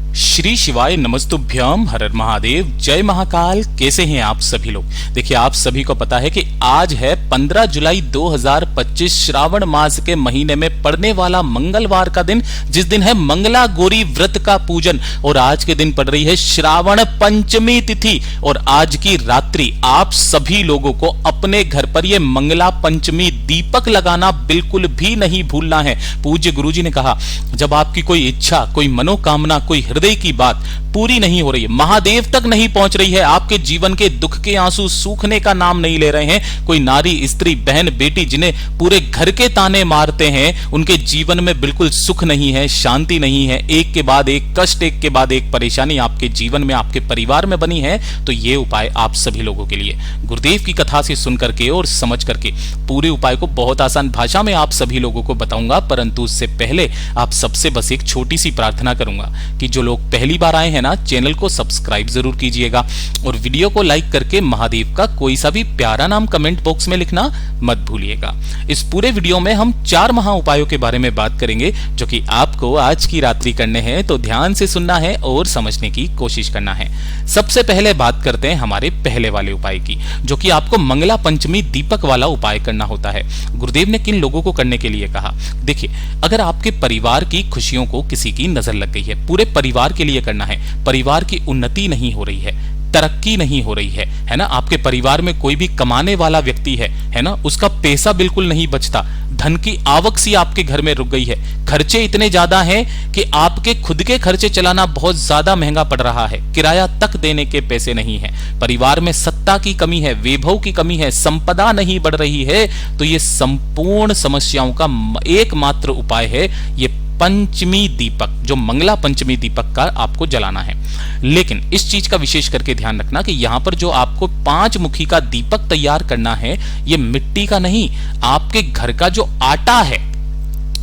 श्री शिवाय नमस्तुभ्यम, हर हर महादेव, जय महाकाल। कैसे हैं आप सभी लोग? देखिए, आप सभी को पता है कि आज है 15 जुलाई 2025, श्रावण मास के महीने में पड़ने वाला मंगलवार का दिन, जिस दिन है मंगला गौरी व्रत का पूजन। और आज के दिन पड़ रही है श्रावण पंचमी तिथि। और आज की रात्रि आप सभी लोगों को अपने घर पर यह मंगला पंचमी दीपक लगाना बिल्कुल भी नहीं भूलना है। पूज्य गुरुजी ने कहा, जब आपकी कोई इच्छा, कोई मनोकामना, कोई हृदय की बात पूरी नहीं हो रही है, महादेव तक नहीं पहुंच रही है, आपके जीवन के दुख के आंसू सूखने का नाम नहीं ले रहे हैं, कोई नारी, स्त्री, बहन, बेटी जिन्हें पूरे घर के ताने मारते हैं, उनके जीवन में बिल्कुल सुख नहीं है, शांति नहीं है, एक के बाद एक कष्ट, एक के बाद एक परेशानी आपके जीवन में, आपके परिवार में बनी है, तो ये उपाय आप सभी लोगों के लिए गुरुदेव की कथा से सुन करके और समझ करके पूरे उपाय को बहुत आसान भाषा में आप सभी लोगों को बताऊंगा। परंतु उससे पहले आप सबसे बस एक छोटी सी प्रार्थना करूंगा कि जो लोग पहली बार आए हैं ना, चैनल को सब्सक्राइब जरूर कीजिएगा और वीडियो को लाइक करके महादेव का कोई सा भी प्यारा नाम कमेंट बॉक्स में लिखना मत भूलिएगा। इस पूरे वीडियो में हम 4 महा उपायों के बारे में बात करेंगे, जो कि आपको आज की रात्रि करने हैं, तो ध्यान से सुनना है और समझने की कोशिश करना है। सबसे पहले बात करते हैं हमारे पहले वाले उपाय की, जो कि आपको मंगला पंचमी दीपक वाला उपाय करना होता है। गुरुदेव ने किन लोगों को करने के लिए कहा? देखिए, अगर आपके परिवार की खुशियों को किसी की नजर लग गई है, पूरे परिवार के लिए करना है, परिवार की उन्नति नहीं हो रही है, तरक्की नहीं हो रही है ना, आपके परिवार में कोई भी कमाने वाला व्यक्ति है ना, उसका पैसा बिल्कुल नहीं बचता, धन की आवक सी आपके घर में रुक गई है, खर्चे इतने ज्यादा हैं कि आपके खुद के खर्चे चलाना बहुत ज्यादा महंगा पड़ रहा है, किराया तक देने के पैसे नहीं है, परिवार में सत्ता की कमी है, वैभव की कमी है, संपदा नहीं बढ़ रही है, तो ये संपूर्ण समस्याओं का एकमात्र उपाय है ये पंचमी दीपक, जो मंगला पंचमी दीपक का आपको जलाना है। लेकिन इस चीज का विशेष करके ध्यान रखना कि यहां पर जो आपको 5 मुखी का दीपक तैयार करना है, ये मिट्टी का नहीं, आपके घर का जो आटा है,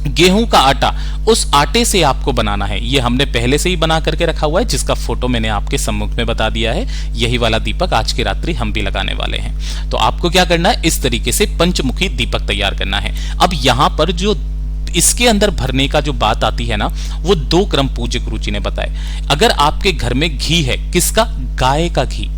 गेहूं का आटा, उस आटे से आपको बनाना है। ये हमने पहले से ही बना करके रखा हुआ है, जिसका फोटो मैंने आपके सम्मुख में बता दिया है। यही वाला दीपक आज की रात्रि हम भी लगाने वाले हैं। तो आपको क्या करना है, इस तरीके से पंचमुखी दीपक तैयार करना है। अब यहां पर जो इसके अंदर भरने का जो बात आती है ना, वो 2 क्रम पूज्य गुरुजी ने बताए। अगर आपके घर में घी है, किसका? गाय का घी,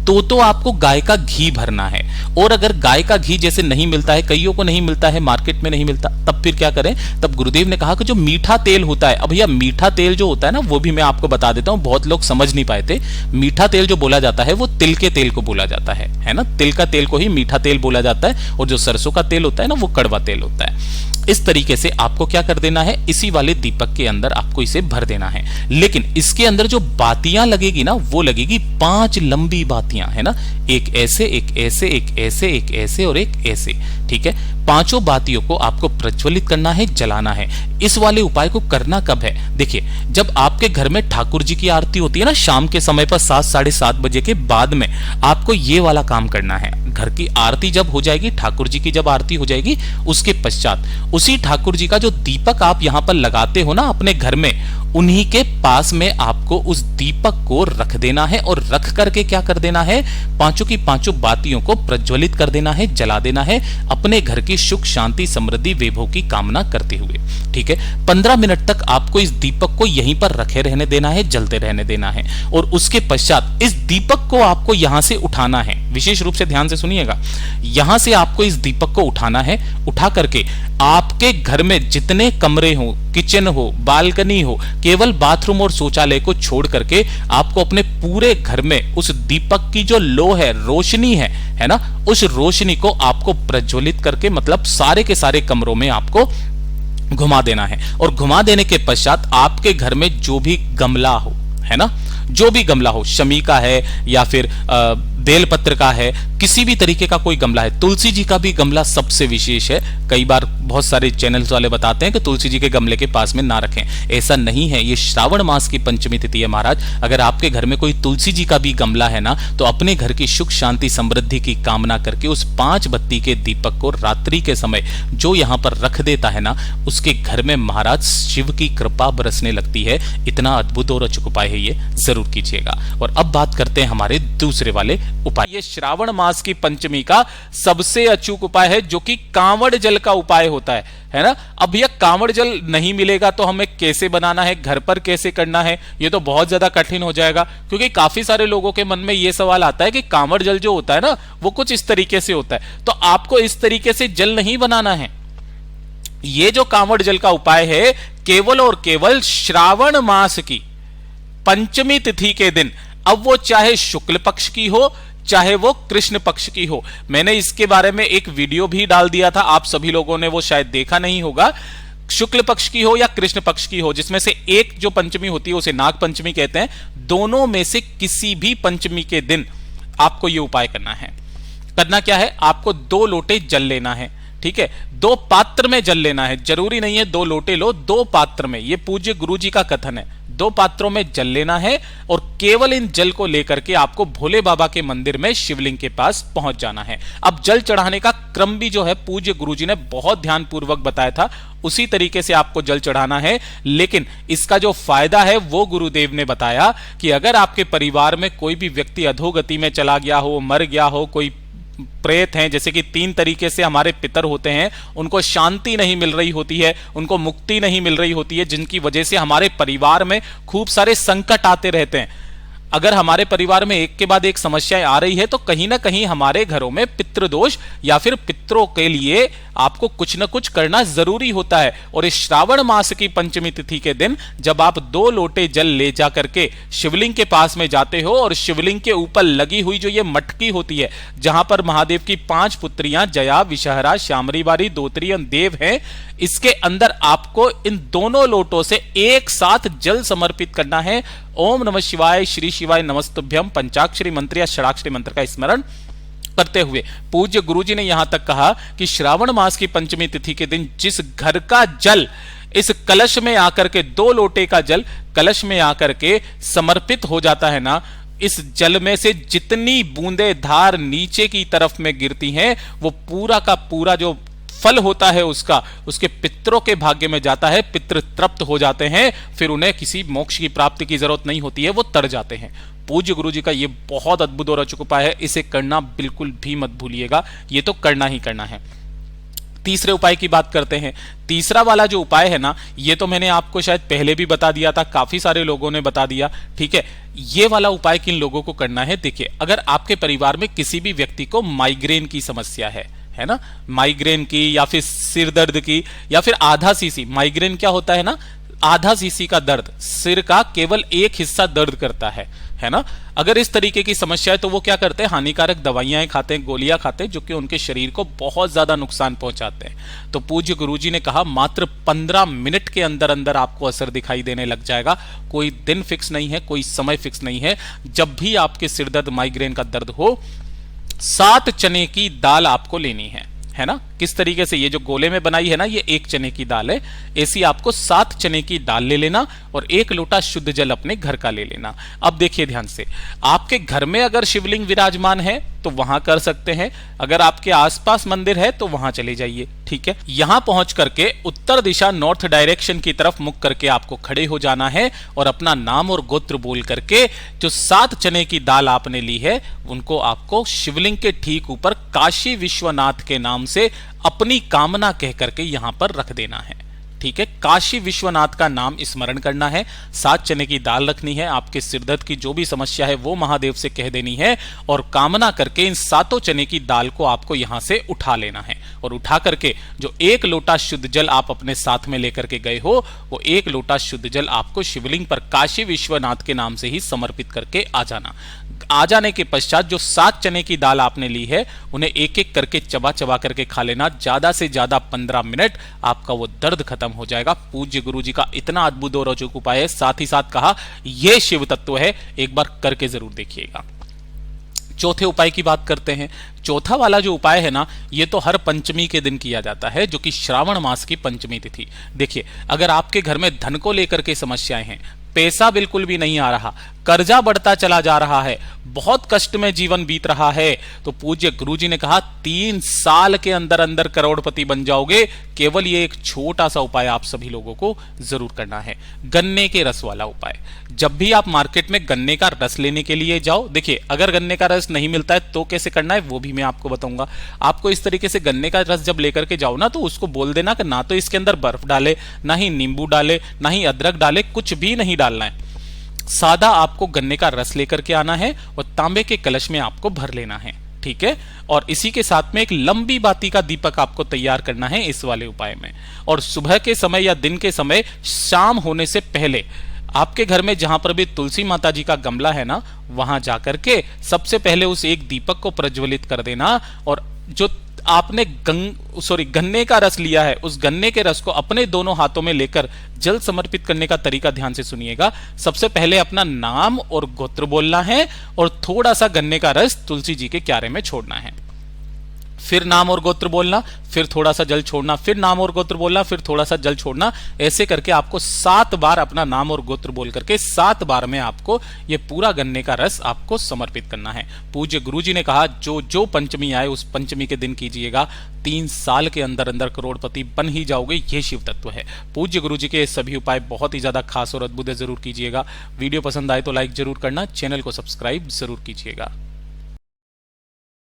तो आपको गाय का घी भरना है। और अगर गाय का घी जैसे नहीं मिलता है, कईयों को नहीं मिलता है, मार्केट में नहीं मिलता, तब फिर क्या करें? तब गुरुदेव ने कहा कि जो मीठा तेल होता है, अब भैया मीठा तेल जो होता है ना, वो भी मैं आपको बता देता हूं, बहुत लोग समझ नहीं पाए थे। मीठा तेल जो बोला जाता है वो तिल के तेल को बोला जाता है ना, तिल का तेल को ही मीठा तेल बोला जाता है, और जो सरसों का तेल होता है ना, वो कड़वा तेल होता है। इस तरीके से आपको क्या कर देना है, इसी वाले दीपक के अंदर आपको इसे भर देना है। लेकिन इसके अंदर जो बातियां लगेगी ना, वो लगेगी 5 लंबी बातियां, है ना, एक ऐसे, एक ऐसे, एक ऐसे, एक ऐसे और एक ऐसे। ठीक है, 5 बातियों को आपको प्रज्वलित करना है, जलाना है। इस वाले उपाय को करना कब है? देखिए, जब आपके घर में ठाकुर जी की आरती होती है ना, शाम के समय पर 7, साढ़े 7 बजे के बाद में आपको ये वाला काम करना है। घर की आरती जब हो जाएगी, ठाकुर जी की जब आरती हो जाएगी, उसके पश्चात उसी ठाकुर जी का जो दीपक आप यहां पर लगाते हो ना अपने घर में, उन्हीं के पास में आपको उस दीपक को रख देना है, और रख करके क्या कर देना है, 5 की 5 बातियों को प्रज्वलित कर देना है, जला देना है, अपने घर की सुख, शांति, समृद्धि, वैभव की कामना करते हुए। ठीक है, 15 मिनट तक आपको इस दीपक को यहीं पर रखे रहने देना है, जलते रहने देना है। और उसके पश्चात इस दीपक को आपको यहां से उठाना है। विशेष रूप से ध्यान से सुनिएगा, यहां से आपको इस दीपक को उठाना है। उठा करके आपके घर में जितने कमरे हो, किचन हो, बालकनी हो, केवल बाथरूम और शौचालय को छोड़ करके आपको अपने पूरे घर में उस दीपक की जो लो है, रोशनी है ना, उस रोशनी को आपको प्रज्वलित करके, मतलब सारे के सारे कमरों में आपको घुमा देना है। और घुमा देने के पश्चात आपके घर में जो भी गमला हो, है ना, जो भी गमला हो, शमी का है या फिर बेलपत्र का है, किसी भी तरीके का कोई गमला है, तुलसी जी का भी गमला सबसे विशेष है। कई बार बहुत सारे चैनल्स वाले बताते हैं कि तुलसी जी के गमले के पास में ना रखें, ऐसा नहीं है। ये श्रावण मास की पंचमी तिथि है महाराज। अगर आपके घर में कोई तुलसी जी का भी गमला है ना, तो अपने घर की सुख, शांति, समृद्धि की कामना करके उस 5 बत्ती के दीपक को रात्रि के समय जो यहाँ पर रख देता है ना, उसके घर में महाराज शिव की कृपा बरसने लगती है। इतना अद्भुत और अचूक उपाय है, ये जरूर कीजिएगा। और अब बात करते हैं हमारे दूसरे वाले उपाय। ये श्रावण मास मास की पंचमी का सबसे अचूक उपाय है, जो कि कांवड़ जल का उपाय होता है ना। अब यह कांवड़ जल नहीं मिलेगा तो हमें कैसे बनाना है, घर पर कैसे करना है, ये तो बहुत ज्यादा कठिन हो जाएगा, क्योंकि काफी सारे लोगों के मन में यह सवाल आता है कि कांवड़ जल जो होता है ना वो कुछ इस तरीके से होता है। तो आपको इस तरीके से जल नहीं बनाना है। ये जो कांवड़ जल का उपाय है, केवल और केवल श्रावण मास की पंचमी तिथि के दिन, अब वो चाहे शुक्ल पक्ष की हो चाहे वो कृष्ण पक्ष की हो। मैंने इसके बारे में एक वीडियो भी डाल दिया था, आप सभी लोगों ने वो शायद देखा नहीं होगा। शुक्ल पक्ष की हो या कृष्ण पक्ष की हो, जिसमें से एक जो पंचमी होती है उसे नाग पंचमी कहते हैं, दोनों में से किसी भी पंचमी के दिन आपको ये उपाय करना है। करना क्या है, आपको 2 लोटे जल लेना है, ठीक है। 2 पात्र में जल लेना है, जरूरी नहीं है 2 लोटे लो, 2 पात्र में, ये पूज्य गुरु जी का कथन है। 2 पात्रों में जल लेना है और केवल इन जल को लेकर के आपको भोले बाबा के मंदिर में शिवलिंग के पास पहुंच जाना है। अब जल चढ़ाने का क्रम भी जो है पूज्य गुरुजी ने बहुत ध्यानपूर्वक बताया था, उसी तरीके से आपको जल चढ़ाना है। लेकिन इसका जो फायदा है वो गुरुदेव ने बताया कि अगर आपके परिवार में कोई भी व्यक्ति अधोगति में चला गया हो, मर गया हो, कोई प्रेत हैं, जैसे कि 3 तरीके से हमारे पितर होते हैं, उनको शांति नहीं मिल रही होती है, उनको मुक्ति नहीं मिल रही होती है, जिनकी वजह से हमारे परिवार में खूब सारे संकट आते रहते हैं। अगर हमारे परिवार में एक के बाद एक समस्याएं आ रही है तो कहीं ना कहीं हमारे घरों में पितृदोष या फिर पितरों के लिए आपको कुछ ना कुछ करना जरूरी होता है। और इस श्रावण मास की पंचमी तिथि के दिन जब आप 2 लोटे जल ले जा करके शिवलिंग के पास में जाते हो और शिवलिंग के ऊपर लगी हुई जो ये मटकी होती है, जहां पर महादेव की 5 पुत्रियां जया, विषहरा, श्यामरी बारी, दोत्री और देव हैं, इसके अंदर आपको इन दोनों लोटों से एक साथ जल समर्पित करना है। ओम नमः शिवाय, श्री शिवाय नमस्तुभ्यम पंचाक्षरी मंत्र या षडाक्षरी मंत्र का स्मरण करते हुए पूज्य गुरुजी ने यहां तक कहा कि श्रावण मास की पंचमी तिथि के दिन जिस घर का जल इस कलश में आकर के 2 लोटे का जल कलश में आकर के समर्पित हो जाता है ना, इस जल में से जितनी बूंदे धार नीचे की तरफ में गिरती हैं वो पूरा का पूरा जो फल होता है उसका उसके पितरों के भाग्य में जाता है। पितृ तृप्त हो जाते हैं, फिर उन्हें किसी मोक्ष की प्राप्ति की जरूरत नहीं होती है, वो तर जाते हैं। पूज्य गुरु जी का ये बहुत अद्भुत और अचूक उपाय है, इसे करना बिल्कुल भी मत भूलिएगा, ये तो करना ही करना है। तीसरे उपाय की बात करते हैं। तीसरा वाला जो उपाय है ना, ये तो मैंने आपको शायद पहले भी बता दिया था, काफी सारे लोगों ने बता दिया, ठीक है। ये वाला उपाय किन लोगों को करना है, देखिए, अगर आपके परिवार में किसी भी व्यक्ति को माइग्रेन की समस्या है ना, माइग्रेन की या फिर सिर दर्द की या फिर आधा सीसी, माइग्रेन क्या होता है ना, आधा सीसी का दर्द, सिर का केवल एक हिस्सा दर्द करता है ना। अगर इस तरीके की समस्या है तो वो क्या करते हैं, हानिकारक दवाइयां खाते हैं, गोलियां खाते हैं, जो कि उनके शरीर को बहुत ज्यादा नुकसान पहुंचाते हैं। तो पूज्य गुरुजी ने कहा मात्र 15 मिनट के अंदर अंदर आपको असर दिखाई देने लग जाएगा। कोई दिन फिक्स नहीं है, कोई समय फिक्स नहीं है। जब भी आपके सिर दर्द, माइग्रेन का दर्द हो, 7 चने की दाल आपको लेनी है ना। किस तरीके से, ये जो गोले में बनाई है ना, ये 1 चने की दाल है, ऐसी आपको 7 चने की दाल ले लेना और 1 लोटा शुद्ध जल अपने घर का ले लेना। अब देखिए ध्यान से, आपके घर में अगर शिवलिंग विराजमान है तो वहां कर सकते हैं, अगर आपके आसपास मंदिर है तो वहां चले जाइए, ठीक है। यहां पहुंच करके उत्तर दिशा, नॉर्थ डायरेक्शन की तरफ मुख करके आपको खड़े हो जाना है और अपना नाम और गोत्र बोल करके जो 7 चने की दाल आपने ली है उनको आपको शिवलिंग के ठीक ऊपर काशी विश्वनाथ के नाम से अपनी कामना कह करके यहां पर रख देना है, ठीक है। काशी विश्वनाथ का नाम स्मरण करना है, 7 चने की दाल रखनी है, आपके सिरदर्द की जो भी समस्या है वो महादेव से कह देनी है और कामना करके इन 7 चने की दाल को आपको यहां से उठा लेना है। और उठा करके जो 1 लोटा शुद्ध जल आप अपने साथ में लेकर के गए हो, वो 1 लोटा शुद्ध जल आपको शिवलिंग पर काशी विश्वनाथ के नाम से ही समर्पित करके आ जाना। आ जाने के पश्चात जो 7 चने की दाल आपने ली है उन्हें एक एक करके चबा चबा करके खा लेना। ज्यादा से ज्यादा 15 मिनट, आपका वो दर्द खत्म हो जाएगा। पूज्य गुरु जी का इतना अद्भुत और अचूक उपाय है, साथ ही साथ कहा यह शिव तत्व है, एक बार करके जरूर देखिएगा। चौथे उपाय की बात करते हैं। चौथा वाला जो उपाय है ना, ये तो हर पंचमी के दिन किया जाता है, जो कि श्रावण मास की पंचमी तिथि। देखिए, अगर आपके घर में धन को लेकर के समस्याएं हैं, पैसा बिल्कुल भी नहीं आ रहा, कर्जा बढ़ता चला जा रहा है, बहुत कष्ट में जीवन बीत रहा है, तो पूज्य गुरुजी ने कहा 3 साल के अंदर अंदर करोड़पति बन जाओगे। केवल ये एक छोटा सा उपाय आप सभी लोगों को जरूर करना है, गन्ने के रस वाला उपाय। जब भी आप मार्केट में गन्ने का रस लेने के लिए जाओ, देखिए अगर गन्ने का रस नहीं मिलता है तो कैसे करना है वो भी मैं आपको बताऊंगा। आपको इस तरीके से गन्ने का रस जब लेकर के जाओ ना, तो उसको बोल देना कि ना तो इसके अंदर बर्फ डाले, ना ही नींबू डाले, ना ही अदरक डाले, कुछ भी नहीं डालना है। सादा आपको गन्ने का रस लेकर के आना है और तांबे के कलश में आपको भर लेना है, ठीक है। और इसी के साथ में एक लंबी बाती का दीपक आपको तैयार करना है इस वाले उपाय में। और सुबह के समय या दिन के समय, शाम होने से पहले आपके घर में जहां पर भी तुलसी माता जी का गमला है ना, वहां जाकर के सबसे पहले उस एक दीपक को प्रज्वलित कर देना। और जो आपने गन्ने का रस लिया है, उस गन्ने के रस को अपने दोनों हाथों में लेकर जल समर्पित करने का तरीका ध्यान से सुनिएगा। सबसे पहले अपना नाम और गोत्र बोलना है और थोड़ा सा गन्ने का रस तुलसी जी के क्यारे में छोड़ना है। फिर नाम और गोत्र बोलना, फिर थोड़ा सा जल छोड़ना, फिर नाम और गोत्र बोलना, फिर थोड़ा सा जल छोड़ना। ऐसे करके आपको 7 बार अपना नाम और गोत्र बोल करके 7 बार में आपको ये पूरा गन्ने का रस आपको समर्पित करना है। पूज्य गुरुजी ने कहा जो पंचमी आए उस पंचमी के दिन कीजिएगा, 3 साल के अंदर अंदर करोड़पति बन ही जाओगे। ये शिव तत्व है। पूज्य गुरुजी के सभी उपाय बहुत ही ज्यादा खास और अद्भुत है, जरूर कीजिएगा। वीडियो पसंद आए तो लाइक जरूर करना, चैनल को सब्सक्राइब जरूर कीजिएगा।